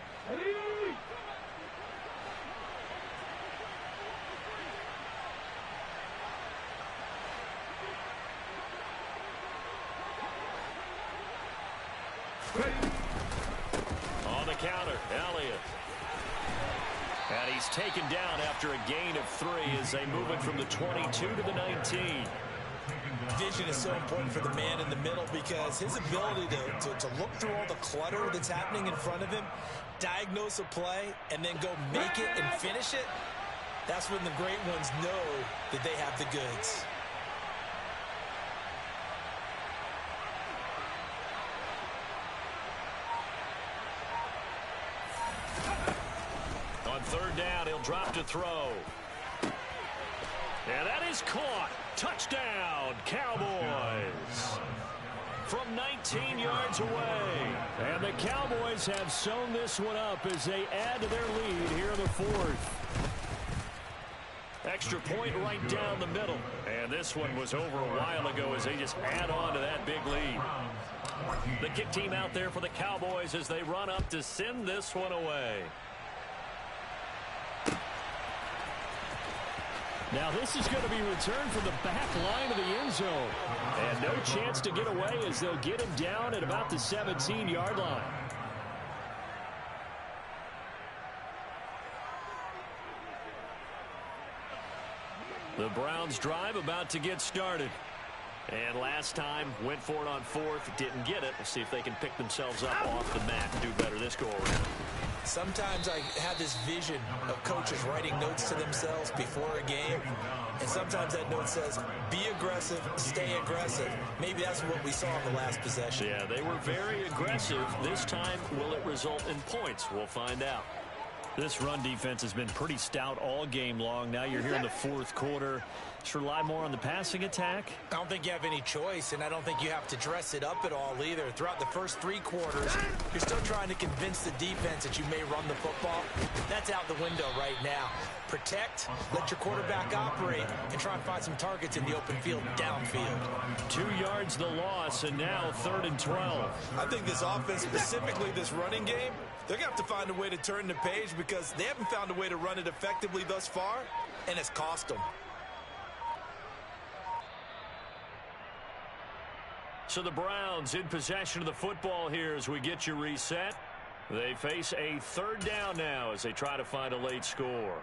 On the counter, Elliott. And he's taken down after a gain of 3 as they move it from the 22 to the 19. Vision is so important for the man in the middle because his ability to look through all the clutter that's happening in front of him, diagnose a play, and then go make it and finish it, that's when the great ones know that they have the goods. On third down, he'll drop to throw. And that is caught. Touchdown, Cowboys. From 19 yards away. And the Cowboys have sewn this one up as they add to their lead here in the fourth. Extra point right down the middle. And this one was over a while ago as they just add on to that big lead. The kick team out there for the Cowboys as they run up to send this one away. Now this is going to be returned from the back line of the end zone. And no chance to get away as they'll get him down at about the 17-yard line. The Browns drive about to get started. And last time, went for it on fourth, didn't get it. We'll see if they can pick themselves up off the mat and do better this go-around. Sometimes I have this vision of coaches writing notes to themselves before a game, and sometimes that note says, be aggressive, stay aggressive. Maybe that's what we saw in the last possession. Yeah, they were very aggressive. This time, will it result in points? We'll find out. This run defense has been pretty stout all game long. Now you're here in the fourth quarter. Just rely more on the passing attack. I don't think you have any choice, and I don't think you have to dress it up at all either. Throughout the first three quarters, you're still trying to convince the defense that you may run the football. That's out the window right now. Protect, let your quarterback operate, and try and find some targets in the open field downfield. 2 yards the loss, and now 3rd and 12. I think this offense, specifically this running game, they're going to have to find a way to turn the page because they haven't found a way to run it effectively thus far, and it's cost them. So the Browns in possession of the football here as we get you reset. They face a 3rd down now as they try to find a late score.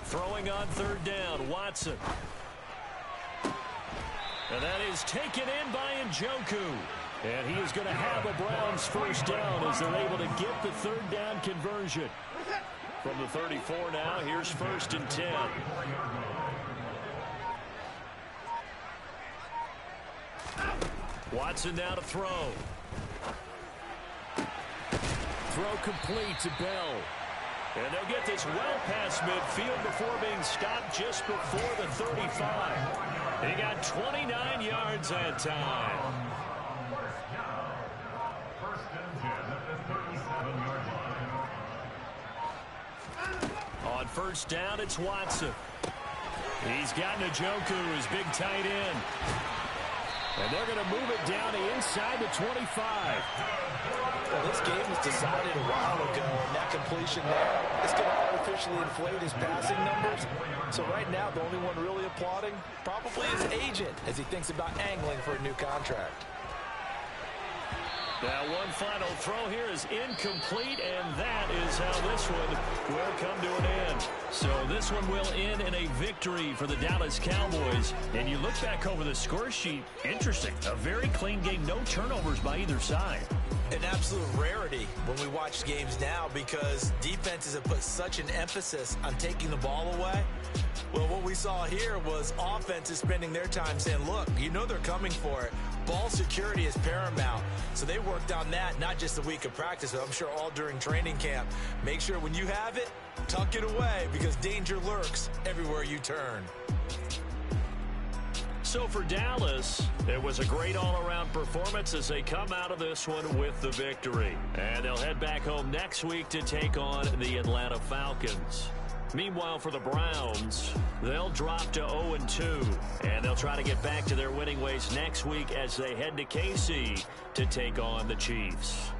Throwing on 3rd down, Watson. And that is taken in by Njoku. And he is going to have a Browns first down as they're able to get the 3rd down conversion. From the 34 now, here's 1st and 10. Watson now to throw. Throw complete to Bell. And they'll get this well past midfield before being stopped just before the 35. He got 29 yards that time. On 1st down, it's Watson. He's got Njoku, his big tight end. And they're going to move it down to inside the 25. Well, this game was decided a while ago, and that completion there is going to artificially inflate his passing numbers. So right now, the only one really applauding probably his agent as he thinks about angling for a new contract. Now one final throw here is incomplete, and that is how this one will come to an end. So this one will end in a victory for the Dallas Cowboys. And you look back over the score sheet, interesting. A very clean game, no turnovers by either side. An absolute rarity when we watch games now because defenses have put such an emphasis on taking the ball away. Well, what we saw here was offenses spending their time saying, look, you know they're coming for it. Ball security is paramount. So they worked on that not just a week of practice, but I'm sure all during training camp. Make sure when you have it, tuck it away because danger lurks everywhere you turn. So for Dallas, it was a great all-around performance as they come out of this one with the victory. And they'll head back home next week to take on the Atlanta Falcons. Meanwhile, for the Browns, they'll drop to 0-2, and they'll try to get back to their winning ways next week as they head to KC to take on the Chiefs.